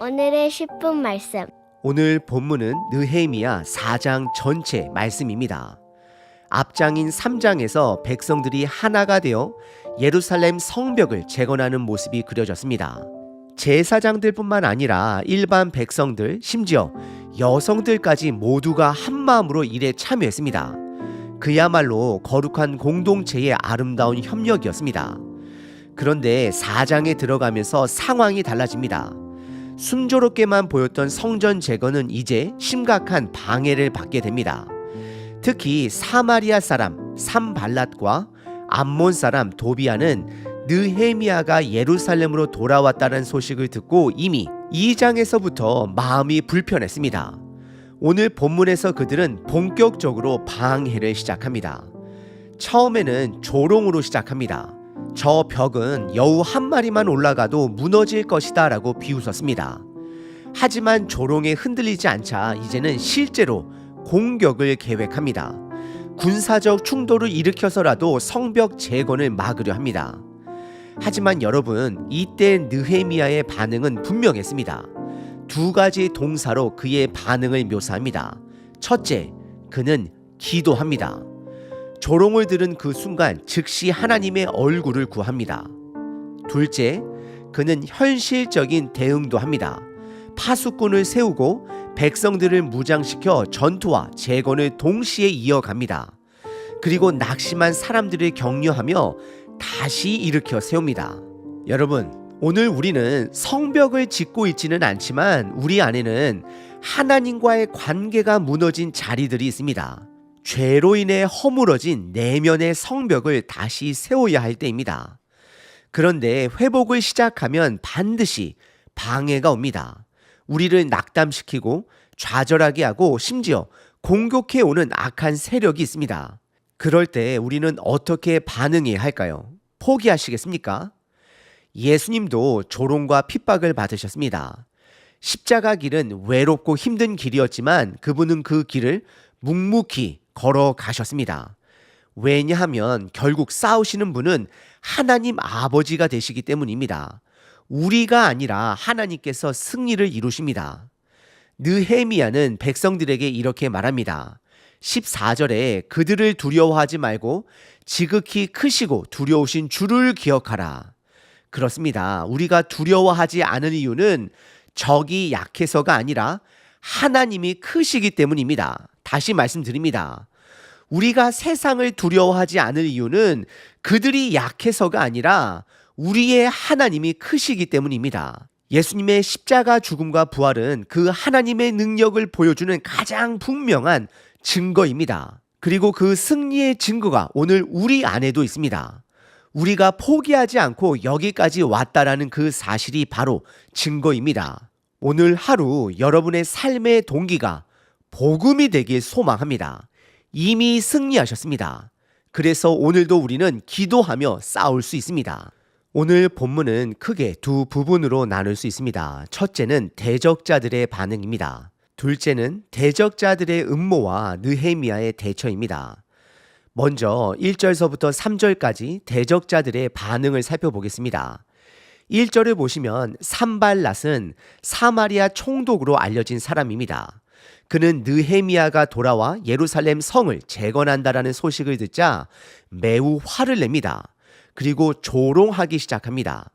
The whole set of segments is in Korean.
오늘의 10분 말씀. 오늘 본문은 느헤미야 4장 전체 말씀입니다. 앞장인 3장에서 백성들이 하나가 되어 예루살렘 성벽을 재건하는 모습이 그려졌습니다. 제사장들뿐만 아니라 일반 백성들, 심지어 여성들까지 모두가 한마음으로 일에 참여했습니다. 그야말로 거룩한 공동체의 아름다운 협력이었습니다. 그런데 4장에 들어가면서 상황이 달라집니다. 순조롭게만 보였던 성전 재건은 이제 심각한 방해를 받게 됩니다. 특히 사마리아 사람 산발랏과 암몬 사람 도비아는 느헤미야가 예루살렘으로 돌아왔다는 소식을 듣고 이미 2장에서부터 마음이 불편했습니다. 오늘 본문에서 그들은 본격적으로 방해를 시작합니다. 처음에는 조롱으로 시작합니다. 저 벽은 여우 한 마리만 올라가도 무너질 것이다 라고 비웃었습니다. 하지만 조롱에 흔들리지 않자 이제는 실제로 공격을 계획합니다. 군사적 충돌을 일으켜서라도 성벽 재건을 막으려 합니다. 하지만 여러분, 이때 느헤미야의 반응은 분명했습니다. 두 가지 동사로 그의 반응을 묘사합니다. 첫째, 그는 기도합니다. 조롱을 들은 그 순간 즉시 하나님의 얼굴을 구합니다. 둘째, 그는 현실적인 대응도 합니다. 파수꾼을 세우고 백성들을 무장시켜 전투와 재건을 동시에 이어갑니다. 그리고 낙심한 사람들을 격려하며 다시 일으켜 세웁니다. 여러분, 오늘 우리는 성벽을 짓고 있지는 않지만 우리 안에는 하나님과의 관계가 무너진 자리들이 있습니다. 죄로 인해 허물어진 내면의 성벽을 다시 세워야 할 때입니다. 그런데 회복을 시작하면 반드시 방해가 옵니다. 우리를 낙담시키고 좌절하게 하고 심지어 공격해 오는 악한 세력이 있습니다. 그럴 때 우리는 어떻게 반응해야 할까요? 포기하시겠습니까? 예수님도 조롱과 핍박을 받으셨습니다. 십자가 길은 외롭고 힘든 길이었지만 그분은 그 길을 묵묵히 걸어가셨습니다. 왜냐하면 결국 싸우시는 분은 하나님 아버지가 되시기 때문입니다. 우리가 아니라 하나님께서 승리를 이루십니다. 느헤미야는 백성들에게 이렇게 말합니다. 14절에 그들을 두려워하지 말고 지극히 크시고 두려우신 주를 기억하라. 그렇습니다. 우리가 두려워하지 않을 이유는 적이 약해서가 아니라 하나님이 크시기 때문입니다. 다시 말씀드립니다. 우리가 세상을 두려워하지 않을 이유는 그들이 약해서가 아니라 우리의 하나님이 크시기 때문입니다. 예수님의 십자가 죽음과 부활은 그 하나님의 능력을 보여주는 가장 분명한 증거입니다. 그리고 그 승리의 증거가 오늘 우리 안에도 있습니다. 우리가 포기하지 않고 여기까지 왔다라는 그 사실이 바로 증거입니다. 오늘 하루 여러분의 삶의 동기가 복음이 되길 소망합니다. 이미 승리하셨습니다. 그래서 오늘도 우리는 기도하며 싸울 수 있습니다. 오늘 본문은 크게 두 부분으로 나눌 수 있습니다. 첫째는 대적자들의 반응입니다. 둘째는 대적자들의 음모와 느헤미야의 대처입니다. 먼저 1절서부터 3절까지 대적자들의 반응을 살펴보겠습니다. 1절을 보시면 산발랏은 사마리아 총독으로 알려진 사람입니다. 그는 느헤미야가 돌아와 예루살렘 성을 재건한다라는 소식을 듣자 매우 화를 냅니다. 그리고 조롱하기 시작합니다.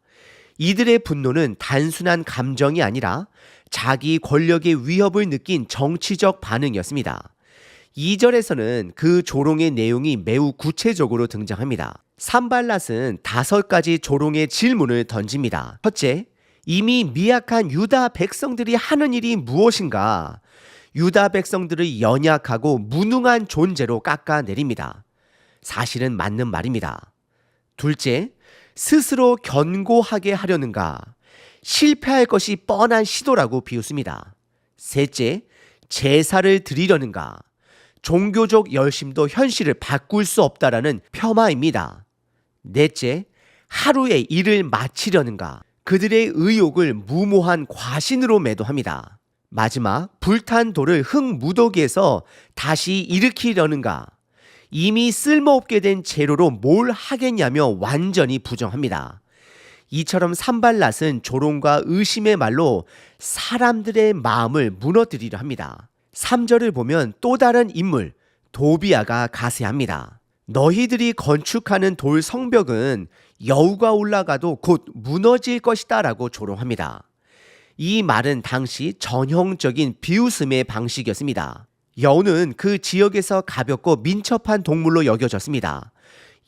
이들의 분노는 단순한 감정이 아니라 자기 권력의 위협을 느낀 정치적 반응이었습니다. 2절에서는 그 조롱의 내용이 매우 구체적으로 등장합니다. 산발랏은 5가지 조롱의 질문을 던집니다. 첫째, 이미 미약한 유다 백성들이 하는 일이 무엇인가? 유다 백성들을 연약하고 무능한 존재로 깎아내립니다. 사실은 맞는 말입니다. 둘째, 스스로 견고하게 하려는가? 실패할 것이 뻔한 시도라고 비웃습니다. 셋째, 제사를 드리려는가? 종교적 열심도 현실을 바꿀 수 없다라는 폄하입니다. 넷째, 하루의 일을 마치려는가? 그들의 의욕을 무모한 과신으로 매도합니다. 마지막, 불탄 돌을 흙 무더기에서 다시 일으키려는가? 이미 쓸모없게 된 재료로 뭘 하겠냐며 완전히 부정합니다. 이처럼 산발랏은 조롱과 의심의 말로 사람들의 마음을 무너뜨리려 합니다. 3절을 보면 또 다른 인물 도비아가 가세합니다. 너희들이 건축하는 돌 성벽은 여우가 올라가도 곧 무너질 것이다 라고 조롱합니다. 이 말은 당시 전형적인 비웃음의 방식이었습니다. 여우는 그 지역에서 가볍고 민첩한 동물로 여겨졌습니다.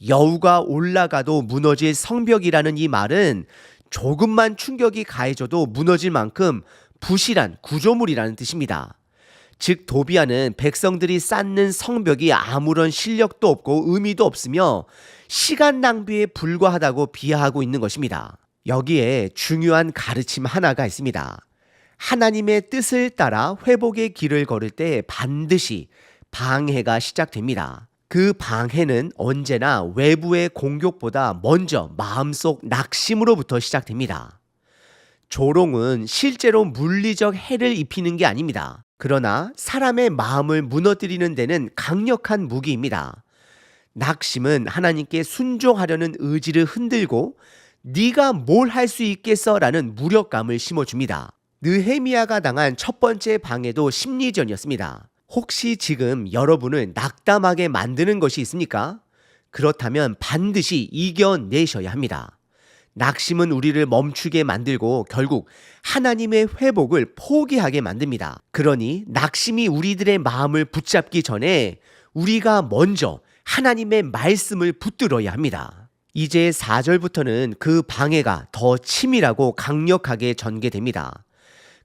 여우가 올라가도 무너질 성벽이라는 이 말은 조금만 충격이 가해져도 무너질 만큼 부실한 구조물이라는 뜻입니다. 즉 도비아는 백성들이 쌓는 성벽이 아무런 실력도 없고 의미도 없으며 시간 낭비에 불과하다고 비하하고 있는 것입니다. 여기에 중요한 가르침 하나가 있습니다. 하나님의 뜻을 따라 회복의 길을 걸을 때 반드시 방해가 시작됩니다. 그 방해는 언제나 외부의 공격보다 먼저 마음속 낙심으로부터 시작됩니다. 조롱은 실제로 물리적 해를 입히는 게 아닙니다. 그러나 사람의 마음을 무너뜨리는 데는 강력한 무기입니다. 낙심은 하나님께 순종하려는 의지를 흔들고 네가 뭘 할 수 있겠어? 라는 무력감을 심어줍니다. 느헤미야가 당한 첫 번째 방해도 심리전이었습니다. 혹시 지금 여러분을 낙담하게 만드는 것이 있습니까? 그렇다면 반드시 이겨내셔야 합니다. 낙심은 우리를 멈추게 만들고 결국 하나님의 회복을 포기하게 만듭니다. 그러니 낙심이 우리들의 마음을 붙잡기 전에 우리가 먼저 하나님의 말씀을 붙들어야 합니다. 이제 4절부터는 그 방해가 더 치밀하고 강력하게 전개됩니다.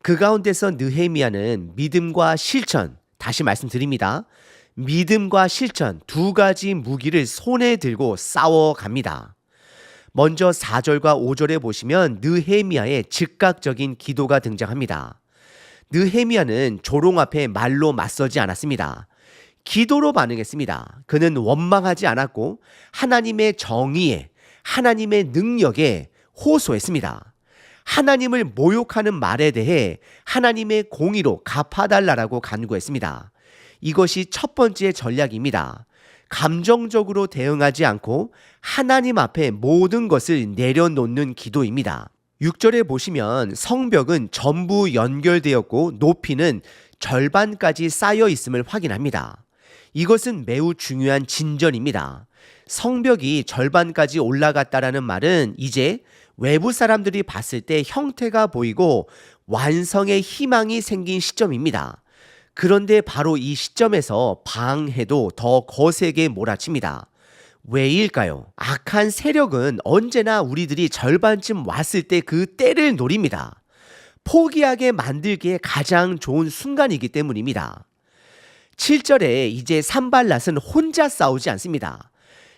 그 가운데서 느헤미야는 믿음과 실천, 다시 말씀드립니다. 믿음과 실천 두 가지 무기를 손에 들고 싸워갑니다. 먼저 4절과 5절에 보시면 느헤미야의 즉각적인 기도가 등장합니다. 느헤미야는 조롱 앞에 말로 맞서지 않았습니다. 기도로 반응했습니다. 그는 원망하지 않았고 하나님의 정의에, 하나님의 능력에 호소했습니다. 하나님을 모욕하는 말에 대해 하나님의 공의로 갚아달라고 간구했습니다. 이것이 첫 번째 전략입니다. 감정적으로 대응하지 않고 하나님 앞에 모든 것을 내려놓는 기도입니다. 6절에 보시면 성벽은 전부 연결되었고 높이는 절반까지 쌓여 있음을 확인합니다. 이것은 매우 중요한 진전입니다. 성벽이 절반까지 올라갔다라는 말은 이제 외부 사람들이 봤을 때 형태가 보이고 완성의 희망이 생긴 시점입니다. 그런데 바로 이 시점에서 방해도 더 거세게 몰아칩니다. 왜일까요? 악한 세력은 언제나 우리들이 절반쯤 왔을 때 그 때를 노립니다. 포기하게 만들기에 가장 좋은 순간이기 때문입니다. 7절에 이제 산발랏은 혼자 싸우지 않습니다.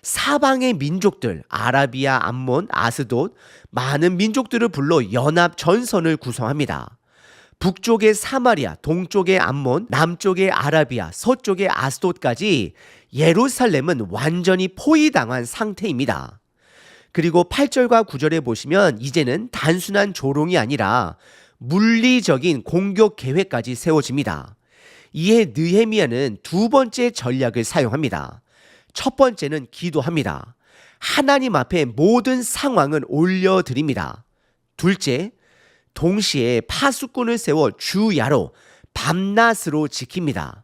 사방의 민족들, 아라비아, 암몬, 아스돗, 많은 민족들을 불러 연합 전선을 구성합니다. 북쪽의 사마리아, 동쪽의 암몬, 남쪽의 아라비아, 서쪽의 아스돗까지 예루살렘은 완전히 포위당한 상태입니다. 그리고 8절과 9절에 보시면 이제는 단순한 조롱이 아니라 물리적인 공격 계획까지 세워집니다. 이에 느헤미야는 두 번째 전략을 사용합니다. 첫 번째는 기도합니다. 하나님 앞에 모든 상황을 올려드립니다. 둘째, 동시에 파수꾼을 세워 주야로 밤낮으로 지킵니다.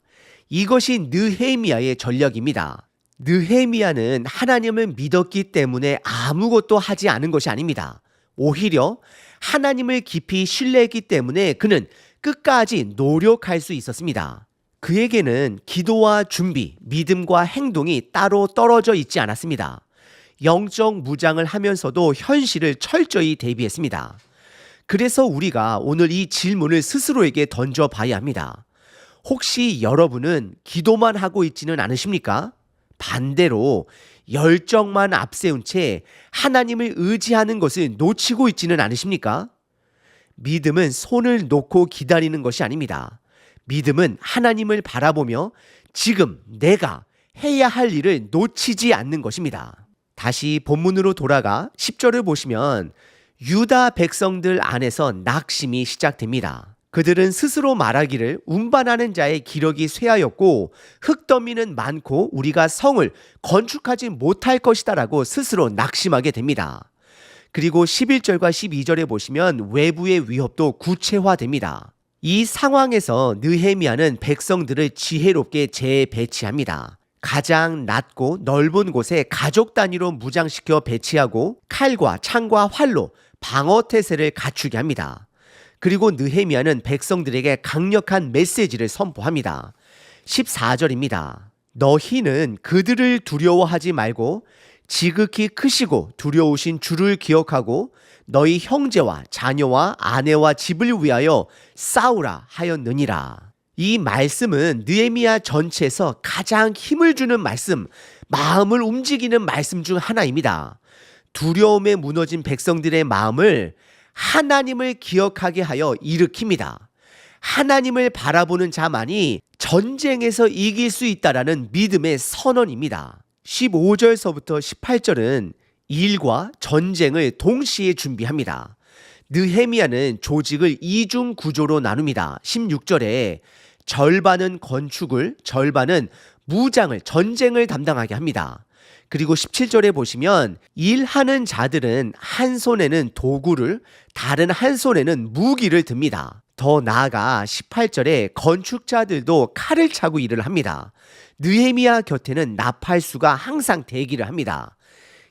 이것이 느헤미야의 전략입니다. 느헤미야는 하나님을 믿었기 때문에 아무것도 하지 않은 것이 아닙니다. 오히려 하나님을 깊이 신뢰했기 때문에 그는 끝까지 노력할 수 있었습니다. 그에게는 기도와 준비, 믿음과 행동이 따로 떨어져 있지 않았습니다. 영적 무장을 하면서도 현실을 철저히 대비했습니다. 그래서 우리가 오늘 이 질문을 스스로에게 던져봐야 합니다. 혹시 여러분은 기도만 하고 있지는 않으십니까? 반대로 열정만 앞세운 채 하나님을 의지하는 것을 놓치고 있지는 않으십니까? 믿음은 손을 놓고 기다리는 것이 아닙니다. 믿음은 하나님을 바라보며 지금 내가 해야 할 일을 놓치지 않는 것입니다. 다시 본문으로 돌아가 10절을 보시면 유다 백성들 안에서 낙심이 시작됩니다. 그들은 스스로 말하기를 운반하는 자의 기력이 쇠하였고 흙더미는 많고 우리가 성을 건축하지 못할 것이다 라고 스스로 낙심하게 됩니다. 그리고 11절과 12절에 보시면 외부의 위협도 구체화됩니다. 이 상황에서 느헤미야는 백성들을 지혜롭게 재배치합니다. 가장 낮고 넓은 곳에 가족 단위로 무장시켜 배치하고 칼과 창과 활로 방어 태세를 갖추게 합니다. 그리고 느헤미야는 백성들에게 강력한 메시지를 선포합니다. 14절입니다. 너희는 그들을 두려워하지 말고 지극히 크시고 두려우신 주를 기억하고 너희 형제와 자녀와 아내와 집을 위하여 싸우라 하였느니라. 이 말씀은 느헤미야 전체에서 가장 힘을 주는 말씀, 마음을 움직이는 말씀 중 하나입니다. 두려움에 무너진 백성들의 마음을 하나님을 기억하게 하여 일으킵니다. 하나님을 바라보는 자만이 전쟁에서 이길 수 있다라는 믿음의 선언입니다. 15절서부터 18절은 일과 전쟁을 동시에 준비합니다. 느헤미야는 조직을 이중 구조로 나눕니다. 16절에 절반은 건축을, 절반은 무장을, 전쟁을 담당하게 합니다. 그리고 17절에 보시면 일하는 자들은 한 손에는 도구를, 다른 한 손에는 무기를 듭니다. 더 나아가 18절에 건축자들도 칼을 차고 일을 합니다. 느헤미야 곁에는 나팔수가 항상 대기를 합니다.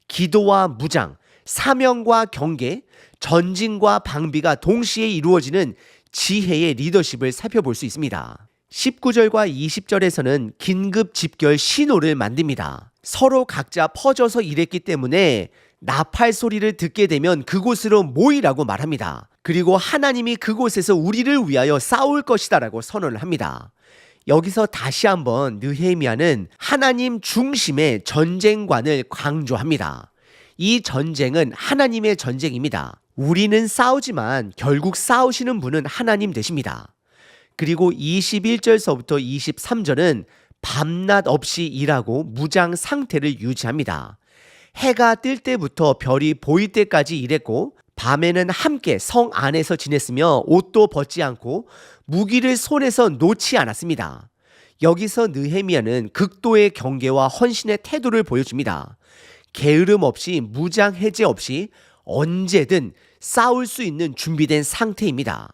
기도와 무장, 사명과 경계, 전진과 방비가 동시에 이루어지는 지혜의 리더십을 살펴볼 수 있습니다. 19절과 20절에서는 긴급 집결 신호를 만듭니다. 서로 각자 퍼져서 일했기 때문에 나팔 소리를 듣게 되면 그곳으로 모이라고 말합니다. 그리고 하나님이 그곳에서 우리를 위하여 싸울 것이다 라고 선언을 합니다. 여기서 다시 한번 느헤미야는 하나님 중심의 전쟁관을 강조합니다. 이 전쟁은 하나님의 전쟁입니다. 우리는 싸우지만 결국 싸우시는 분은 하나님 되십니다. 그리고 21절서부터 23절은 밤낮 없이 일하고 무장 상태를 유지합니다. 해가 뜰 때부터 별이 보일 때까지 일했고 밤에는 함께 성 안에서 지냈으며 옷도 벗지 않고 무기를 손에서 놓지 않았습니다. 여기서 느헤미야는 극도의 경계와 헌신의 태도를 보여줍니다. 게으름 없이 무장 해제 없이 언제든 싸울 수 있는 준비된 상태입니다.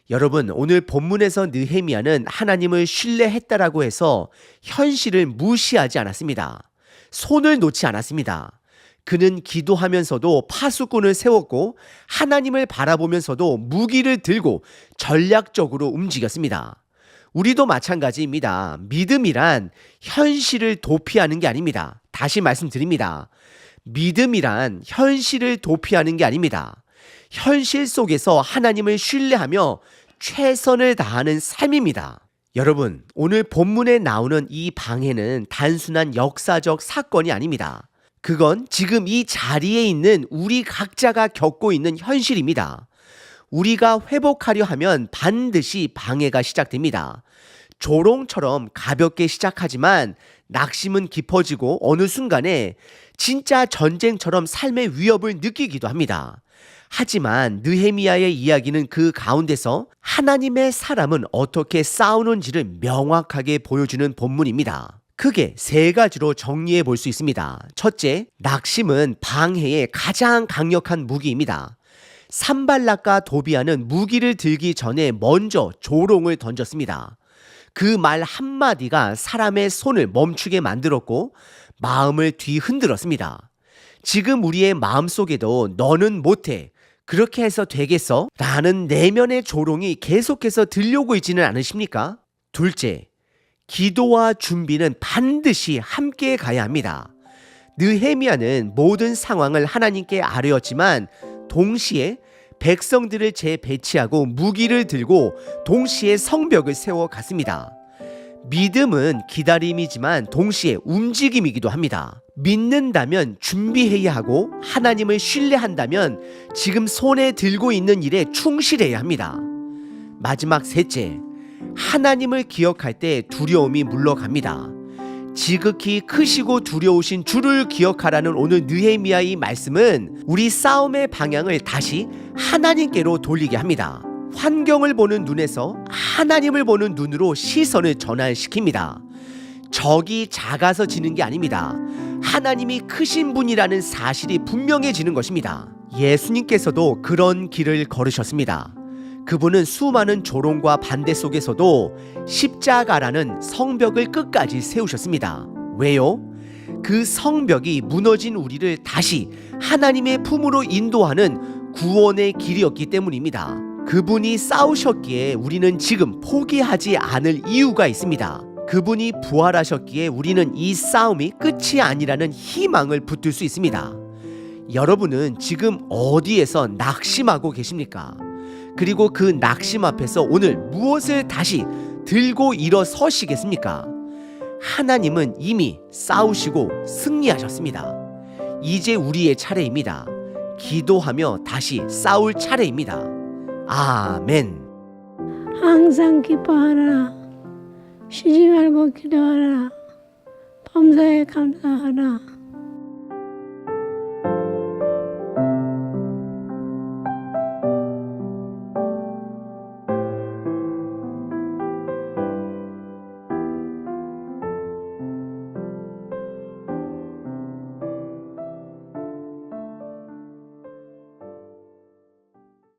여러분, 오늘 본문에서 느헤미야는 하나님을 신뢰했다라고 해서 현실을 무시하지 않았습니다. 손을 놓지 않았습니다. 그는 기도하면서도 파수꾼을 세웠고 하나님을 바라보면서도 무기를 들고 전략적으로 움직였습니다. 우리도 마찬가지입니다. 믿음이란 현실을 도피하는 게 아닙니다. 다시 말씀드립니다. 믿음이란 현실을 도피하는 게 아닙니다. 현실 속에서 하나님을 신뢰하며 최선을 다하는 삶입니다. 여러분, 오늘 본문에 나오는 이 방해는 단순한 역사적 사건이 아닙니다. 그건 지금 이 자리에 있는 우리 각자가 겪고 있는 현실입니다. 우리가 회복하려 하면 반드시 방해가 시작됩니다. 조롱처럼 가볍게 시작하지만 낙심은 깊어지고 어느 순간에 진짜 전쟁처럼 삶의 위협을 느끼기도 합니다. 하지만 느헤미야의 이야기는 그 가운데서 하나님의 사람은 어떻게 싸우는지를 명확하게 보여주는 본문입니다. 크게 세 가지로 정리해 볼 수 있습니다. 첫째, 낙심은 방해의 가장 강력한 무기입니다. 산발락과 도비아는 무기를 들기 전에 먼저 조롱을 던졌습니다. 그 말 한마디가 사람의 손을 멈추게 만들었고 마음을 뒤흔들었습니다. 지금 우리의 마음속에도 너는 못해, 그렇게 해서 되겠어? 라는 내면의 조롱이 계속해서 들려오고 있지는 않으십니까? 둘째, 기도와 준비는 반드시 함께 가야 합니다. 느헤미야는 모든 상황을 하나님께 아뢰었지만 동시에 백성들을 재배치하고 무기를 들고 동시에 성벽을 세워갔습니다. 믿음은 기다림이지만 동시에 움직임이기도 합니다. 믿는다면 준비해야 하고 하나님을 신뢰한다면 지금 손에 들고 있는 일에 충실해야 합니다. 마지막 셋째, 하나님을 기억할 때 두려움이 물러갑니다. 지극히 크시고 두려우신 주를 기억하라는 오늘 느헤미야의 말씀은 우리 싸움의 방향을 다시 하나님께로 돌리게 합니다. 환경을 보는 눈에서 하나님을 보는 눈으로 시선을 전환시킵니다. 적이 작아서 지는 게 아닙니다. 하나님이 크신 분이라는 사실이 분명해지는 것입니다. 예수님께서도 그런 길을 걸으셨습니다. 그분은 수많은 조롱과 반대 속에서도 십자가라는 성벽을 끝까지 세우셨습니다. 왜요? 그 성벽이 무너진 우리를 다시 하나님의 품으로 인도하는 구원의 길이었기 때문입니다. 그분이 싸우셨기에 우리는 지금 포기하지 않을 이유가 있습니다. 그분이 부활하셨기에 우리는 이 싸움이 끝이 아니라는 희망을 붙들 수 있습니다. 여러분은 지금 어디에서 낙심하고 계십니까? 그리고 그 낙심 앞에서 오늘 무엇을 다시 들고 일어서시겠습니까? 하나님은 이미 싸우시고 승리하셨습니다. 이제 우리의 차례입니다. 기도하며 다시 싸울 차례입니다. 아멘. 항상 기뻐하라. 쉬지 말고 기도하라. 범사에 감사하라.